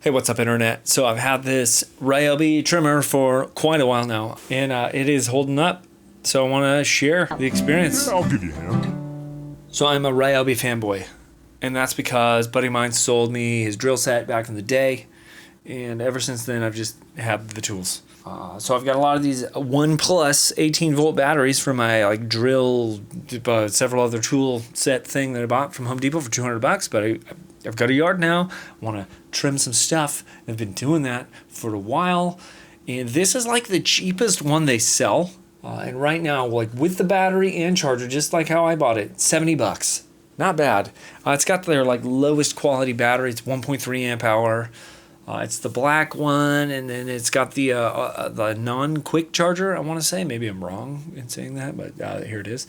Hey, what's up, internet? So I've had this Ryobi trimmer for quite a while now, and it is holding up. So I want to share the experience. I'll give you a hand. So I'm a Ryobi fanboy, and that's because a buddy of mine sold me his drill set back in the day, and ever since then I've just had the tools. So I've got a lot of these ONE+ 18-volt batteries for my drill, several other tool set thing that I bought from Home Depot for $200. But I've got a yard now. I want to trim some stuff. I've been doing that for a while, and this is like the cheapest one they sell. And right now, with the battery and charger, just like how I bought it, $70. Not bad. It's got their lowest quality battery. It's 1.3 amp hour. It's the black one, and then it's got the non-quick charger, I want to say. Maybe I'm wrong in saying that, but here it is.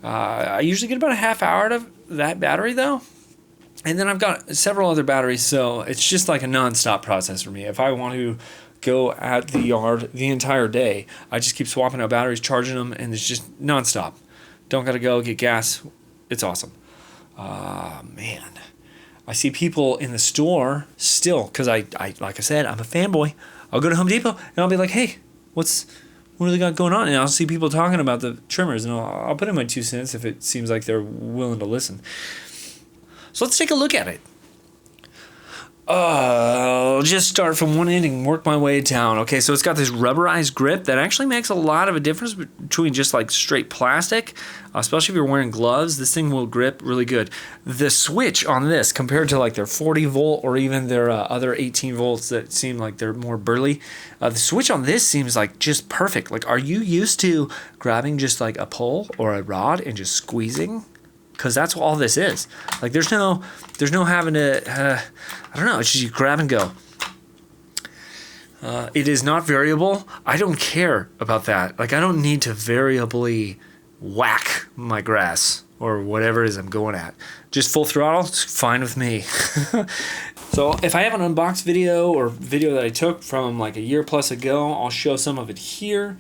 I usually get about a half hour out of that battery, though. And then I've got several other batteries, so it's just like a non-stop process for me. If I want to go at the yard the entire day, I just keep swapping out batteries, charging them, and it's just non-stop. Don't got to go get gas. It's awesome. Man. I see people in the store still, because I like I said, I'm a fanboy. I'll go to Home Depot and I'll be like, hey, what do they got going on? And I'll see people talking about the trimmers, and I'll put in my 2 cents if it seems like they're willing to listen. So let's take a look at it. I'll just start from one end and work my way down. Okay, so it's got this rubberized grip that actually makes a lot of a difference between just straight plastic, especially if you're wearing gloves. This thing will grip really good. The switch on this, compared to their 40 volt or even their other 18 volts that seem like they're more burly, the switch on this seems just perfect. Are you used to grabbing just a pole or a rod and just squeezing? Because that's all this is. There's no having to, I don't know, it's just you grab and go. It is not variable. I don't care about that. I don't need to variably whack my grass or whatever it is I'm going at. Just full throttle, it's fine with me. So if I have an unboxed video or video that I took from a year plus ago, I'll show some of it here.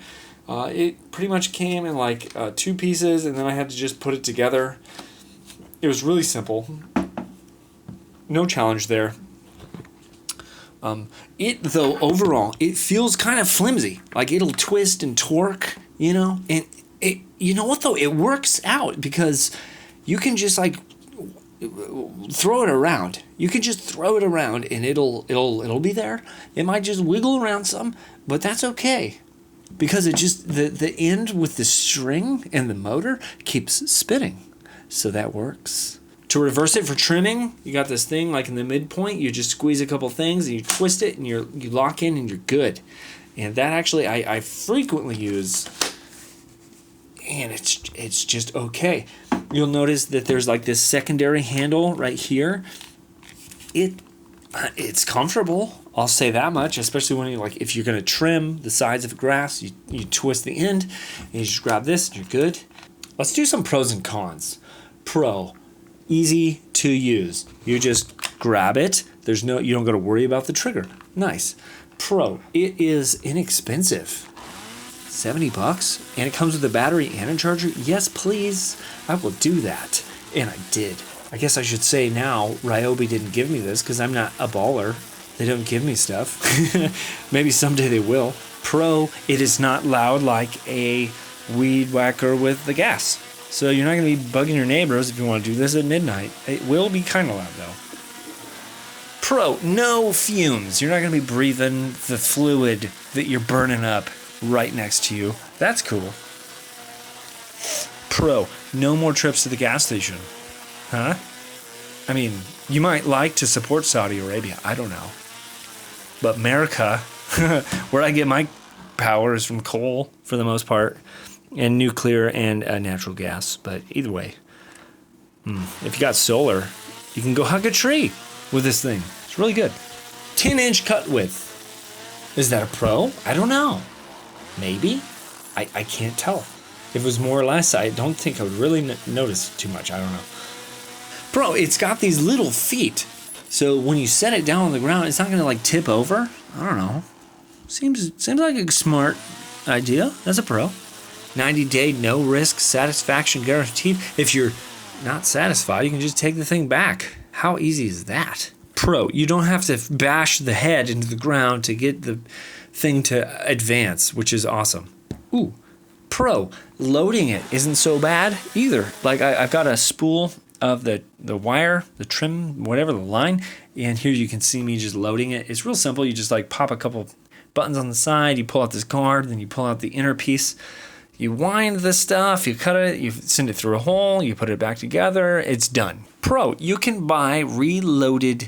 It pretty much came in 2 pieces, and then I had to just put it together. It was really simple. No challenge there. Though, overall, it feels kind of flimsy. It'll twist and torque, and you know what, though? It works out because you can just throw it around. You can just throw it around and it'll be there. It might just wiggle around some, but that's okay. Because it just, the end with the string and the motor keeps spinning. So that works. To reverse it for trimming, you got this thing in the midpoint. You just squeeze a couple things and you twist it and you lock in and you're good. And that actually I frequently use, and it's just okay. You'll notice that there's this secondary handle right here. It's comfortable. I'll say that much, especially when you if you're gonna trim the sides of grass, you twist the end and you just grab this and you're good. Let's do some pros and cons. Pro, easy to use. You just grab it. You don't got to worry about the trigger. Nice. Pro, it is inexpensive. $70, and it comes with a battery and a charger. Yes, please. I will do that, and I did. I guess I should say now, Ryobi didn't give me this because I'm not a baller. They don't give me stuff. Maybe someday they will. Pro, it is not loud like a weed whacker with the gas. So you're not going to be bugging your neighbors if you want to do this at midnight. It will be kind of loud, though. Pro, no fumes. You're not going to be breathing the fluid that you're burning up right next to you. That's cool. Pro, no more trips to the gas station. Huh? I mean, you might like to support Saudi Arabia. I don't know. But America, where I get my power is from coal for the most part, and nuclear and natural gas. But either way, if you got solar, you can go hug a tree with this thing. It's really good. 10-inch cut width. Is that a pro? I don't know. Maybe. I can't tell. If it was more or less, I don't think I would really notice too much. I don't know. Pro, it's got these little feet. So when you set it down on the ground, it's not going to tip over. I don't know. Seems like a smart idea. That's a pro. 90-day no-risk satisfaction guaranteed. If you're not satisfied, you can just take the thing back. How easy is that? Pro, you don't have to bash the head into the ground to get the thing to advance, which is awesome. Ooh, Pro, loading it isn't so bad either. Like I've got a spool of the wire, the trim, whatever, the line, and here you can see me just loading it. It's real simple. You just like pop a couple buttons on the side, you pull out this guard, then you pull out the inner piece, you wind the stuff, you cut it, you send it through a hole, you put it back together, it's done. Pro, you can buy reloaded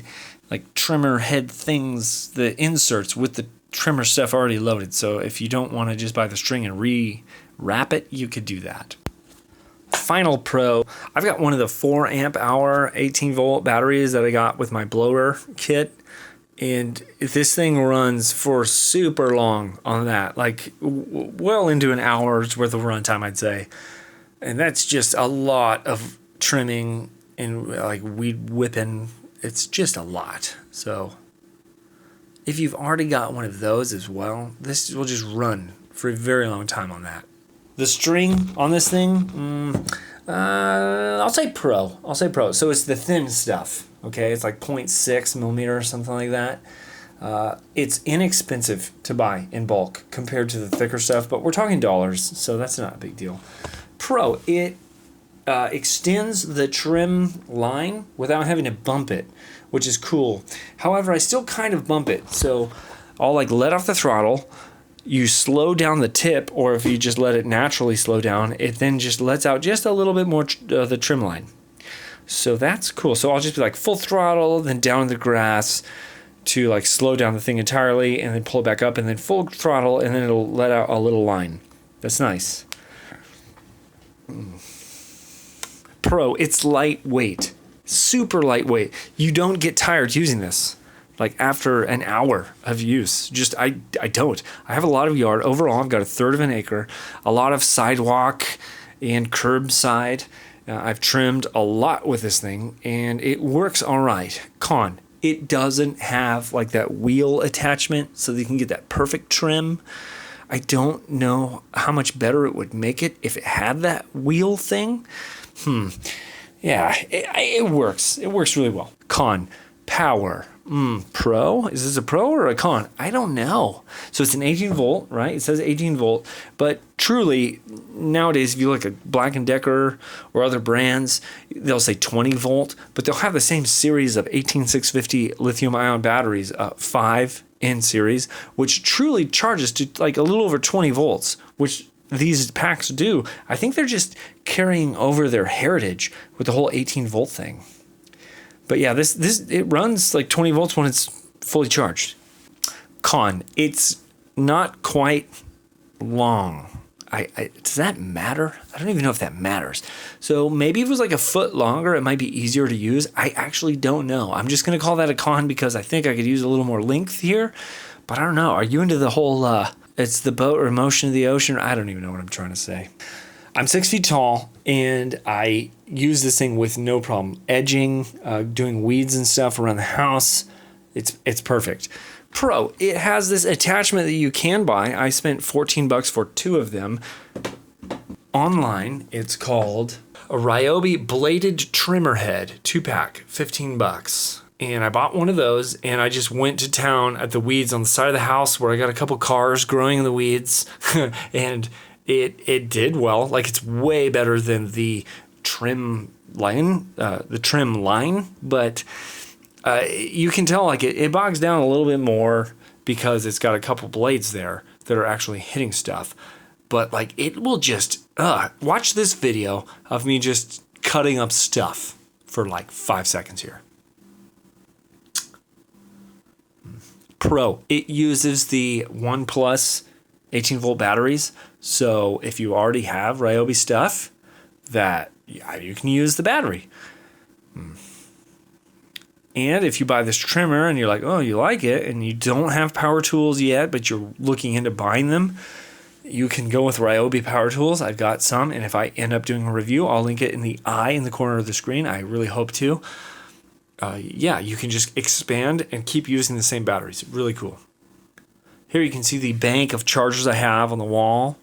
like trimmer head things, the inserts with the trimmer stuff already loaded. So if you don't want to just buy the string and re-wrap it, you could do that. Final pro, I've got one of the 4 amp hour 18 volt batteries that I got with my blower kit, and this thing runs for super long on that, like well into an hour's worth of runtime, I'd say. And that's just a lot of trimming and like weed whipping. It's just a lot. So if you've already got one of those as well, this will just run for a very long time on that. The string on this thing, I'll say pro. So it's the thin stuff, okay? It's like 0.6 millimeter or something like that. It's inexpensive to buy in bulk compared to the thicker stuff, but we're talking dollars, so that's not a big deal. Pro, it extends the trim line without having to bump it, which is cool. However, I still kind of bump it, so I'll like let off the throttle. You slow down the tip, or if you just let it naturally slow down, it then just lets out just a little bit more the trim line. So that's cool. So I'll just be like full throttle, then down the grass to like slow down the thing entirely, and then pull it back up, and then full throttle, and then it'll let out a little line. That's nice. Pro, it's lightweight, super lightweight. You don't get tired using this. Like after an hour of use, I don't. I have a lot of yard. Overall, I've got 1/3 of an acre, a lot of sidewalk and curbside. I've trimmed a lot with this thing, and it works all right. Con, it doesn't have like that wheel attachment so that you can get that perfect trim. I don't know how much better it would make it if it had that wheel thing. Yeah, it works. It works really well. Con, power. Pro? Is this a pro or a con? I don't know. So it's an 18 volt, right? It says 18 volt, but truly nowadays, if you look at Black & Decker or other brands, they'll say 20 volt, but they'll have the same series of 18650 lithium ion batteries, 5 in series, which truly charges to like a little over 20 volts, which these packs do. I think they're just carrying over their heritage with the whole 18 volt thing. But yeah, this it runs like 20 volts when it's fully charged. Con, it's not quite long. Does that matter? I don't even know if that matters. So maybe if it was like a foot longer, it might be easier to use. I actually don't know. I'm just going to call that a con because I think I could use a little more length here. But I don't know. Are you into the whole, it's the boat or motion of the ocean? I don't even know what I'm trying to say. I'm 6 feet tall, and I use this thing with no problem. Edging, doing weeds and stuff around the house, it's perfect. Pro, it has this attachment that you can buy. I spent $14 for 2 of them. Online, it's called a Ryobi bladed trimmer head, 2-pack, $15. And I bought one of those, and I just went to town at the weeds on the side of the house where I got a couple cars growing in the weeds, and it did well. Like, it's way better than the trim line, but you can tell like it bogs down a little bit more because it's got a couple blades there that are actually hitting stuff. But like it will just watch this video of me just cutting up stuff for like 5 seconds here. Pro, it uses the ONE+ 18 volt batteries. So if you already have Ryobi stuff, that you can use the battery. And if you buy this trimmer and you're like, oh, you like it, and you don't have power tools yet, but you're looking into buying them, you can go with Ryobi power tools. I've got some, and if I end up doing a review, I'll link it in the eye in the corner of the screen. I really hope to. Yeah, you can just expand and keep using the same batteries. Really cool. Here you can see the bank of chargers I have on the wall.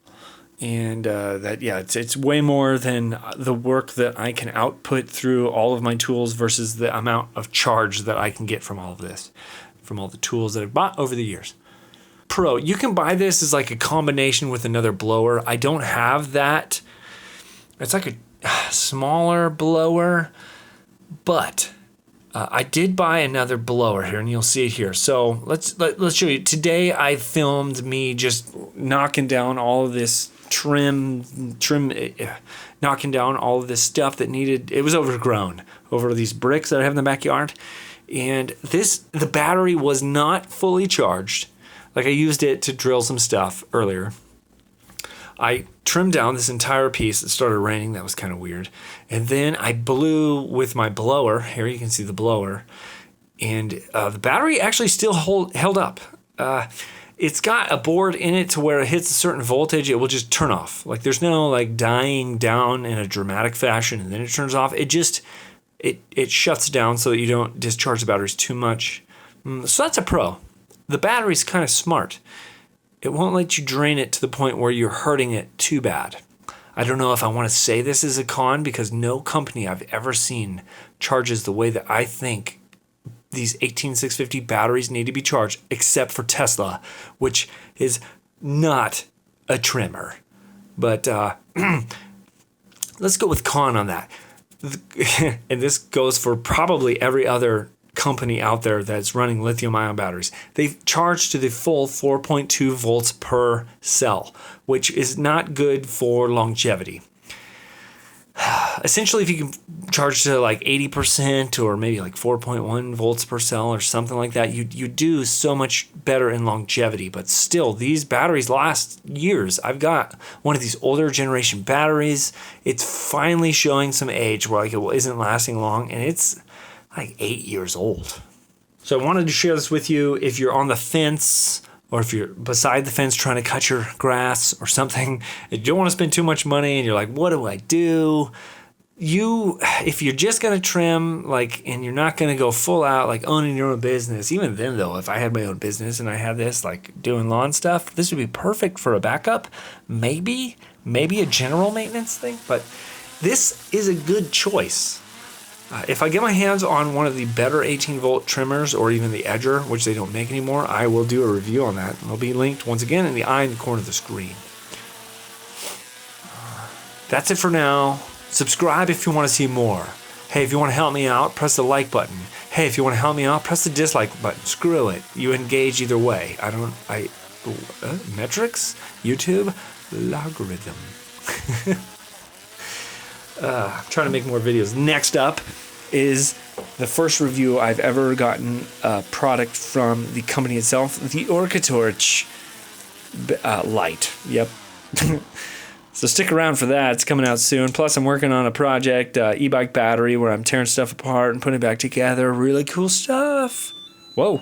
And it's way more than the work that I can output through all of my tools versus the amount of charge that I can get from all of this, from all the tools that I've bought over the years. Pro, you can buy this as like a combination with another blower. I don't have that. It's like a smaller blower, but I did buy another blower here, and you'll see it here. So let's show you. Today I filmed me just knocking down all of this knocking down all of this stuff that it was overgrown over these bricks that I have in the backyard. And the battery was not fully charged. Like I used it to drill some stuff earlier. I trimmed down this entire piece. It started raining. That was kind of weird. And then I blew with my blower. Here you can see the blower. And the battery actually still held up. It's got a board in it to where it hits a certain voltage, it will just turn off. Like there's no like dying down in a dramatic fashion and then it turns off. It just, it shuts down so that you don't discharge the batteries too much. So that's a pro. The battery's kind of smart. It won't let you drain it to the point where you're hurting it too bad. I don't know if I want to say this is a con because no company I've ever seen charges the way that I think these 18650 batteries need to be charged, except for Tesla, which is not a trimmer. But let's go with con on that. And this goes for probably every other company out there that's running lithium-ion batteries. They charge to the full 4.2 volts per cell, which is not good for longevity. Essentially, if you can charge to like 80% or maybe like 4.1 volts per cell or something like that, you do so much better in longevity. But still, these batteries last years. I've got one of these older generation batteries. It's finally showing some age where like it isn't lasting long, and it's like 8 years old. So I wanted to share this with you. If you're on the fence, or if you're beside the fence trying to cut your grass or something, and you don't want to spend too much money and you're like, what do I do? If you're just going to trim, like, and you're not going to go full out, like owning your own business, even then though, if I had my own business and I had this, like doing lawn stuff, this would be perfect for a backup. Maybe a general maintenance thing, but this is a good choice. If I get my hands on one of the better 18 volt trimmers or even the Edger, which they don't make anymore, I will do a review on that. It'll be linked once again in the eye in the corner of the screen. That's it for now. Subscribe if you want to see more. Hey, if you want to help me out, press the like button. Hey, if you want to help me out, press the dislike button. Screw it. You engage either way. Metrics? YouTube? Logarithm. Trying to make more videos. Next up is the first review I've ever gotten a product from the company itself, the Orcatorch light. Yep. So stick around for that. It's coming out soon. Plus, I'm working on a project, e-bike battery, where I'm tearing stuff apart and putting it back together. Really cool stuff. Whoa.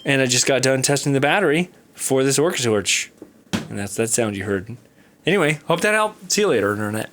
And I just got done testing the battery for this Orcatorch. And that's that sound you heard. Anyway, hope that helped. See you later, Internet.